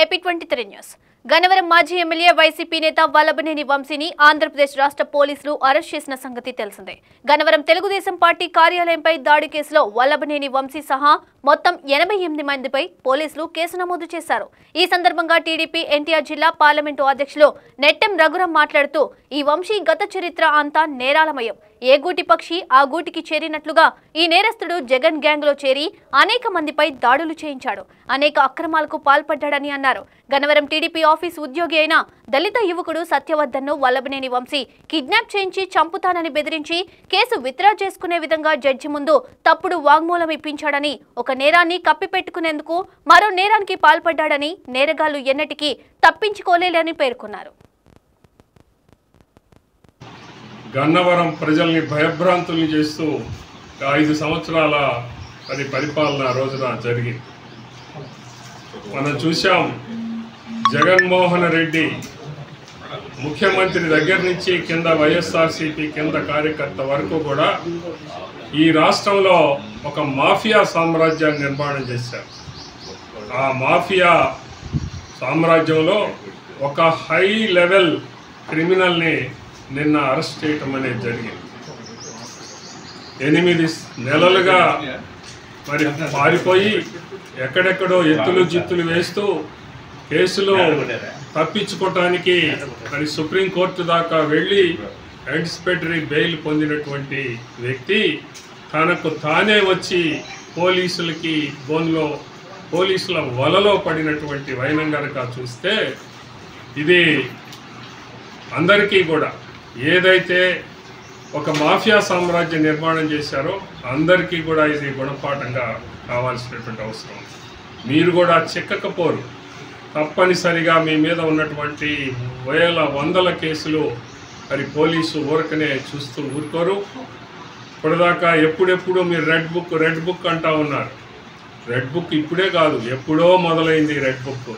AP23 news. Gannavaram మాజీ MLA YCP నేత వల్లభనేని వంశీని ఆంధ్రప్రదేశ్ రాష్ట్ర పోలీసులు అరెస్ట్ చేసిన సంగతి తెలిసిందే. గన్నవరం తెలుగుదేశం పార్టీ కార్యాలయంపై దాడి కేసులో వల్లభనేని వంశీ సహా మొత్తం 88 మందిపై పోలీసులు కేసు నమోదు చేశారు. ఈ సందర్భంగా టీడీపీ ఎన్టీఆర్ జిల్లా పార్లమెంటు అధ్యక్షులు నెట్టెం రఘురాం మాట్లాడుతూ ఈ వంశీ గత చరిత్ర అంతా నేరాలమయం. ఏ గూటి పక్షి ఆ గూటికి చేరినట్లుగా ఈ నేరస్తుడు జగన్ గ్యాంగ్ లో చేరి అనేక మందిపై దాడులు చేయించాడు, అనేక అక్రమాలకు పాల్పడ్డాడని అన్నారు. గన్నవరం టీడీపీ ఆఫీస్ ఉద్యోగి అయిన దళిత యువకుడు సత్యవర్ధన్ను వల్లభనేని వంశీ కిడ్నాప్ చేయించి చంపుతానని బెదిరించి కేసు విత్డ్రా చేసుకునే విధంగా జడ్జి ముందు తప్పుడు వాంగ్మూలం ఇప్పించాడని, ఒక నేరాన్ని కప్పిపెట్టుకునేందుకు మరో నేరానికి పాల్పడ్డాడని, నేరగాళ్లు ఎన్నటికీ తప్పించుకోలేరని పేర్కొన్నారు. గన్నవరం ప్రజల్ని భయభ్రాంతుల్ని చేస్తూ 5 సంవత్సరాల పరిపాలన రోజున జరిగింది. మనం చూసాం, జగన్మోహన్ రెడ్డి ముఖ్యమంత్రి దగ్గర నుంచి కింద వైఎస్ఆర్సీపీ కింద కార్యకర్త వరకు కూడా ఈ రాష్ట్రంలో ఒక మాఫియా సామ్రాజ్యాన్ని నిర్మాణం చేశారు. ఆ మాఫియా సామ్రాజ్యంలో ఒక హై లెవెల్ క్రిమినల్ని నిన్న అరెస్ట్ చేయటం అనేది జరిగింది. 8 నెలలుగా పారిపోయి ఎక్కడెక్కడో ఎత్తులు జిత్తులు వేస్తూ కేసులో తప్పించుకోవటానికి సుప్రీంకోర్టు దాకా వెళ్ళి యాంటిసిపేటరీ బెయిల్ పొందినటువంటి వ్యక్తి తనకు తానే వచ్చి పోలీసుల వలలో పడినటువంటి వైనం గనక చూస్తే, ఇది అందరికీ కూడా ఏదైతే ఒక మాఫియా సామ్రాజ్య నిర్మాణం చేశారో అందరికీ కూడా ఇది గుణపాఠంగా కావాల్సినటువంటి అవసరం. మీరు కూడా చిక్కకపోరు, తప్పనిసరిగా మీ మీద ఉన్నటువంటి వందల కేసులు పోలీసు ఊరకనే చూస్తూ ఊరుకోరు. ఇప్పటిదాకా ఎప్పుడెప్పుడు మీరు రెడ్ బుక్ అంటా ఉన్నారు. రెడ్ బుక్ ఇప్పుడే కాదు, ఎప్పుడో మొదలైంది రెడ్ బుక్.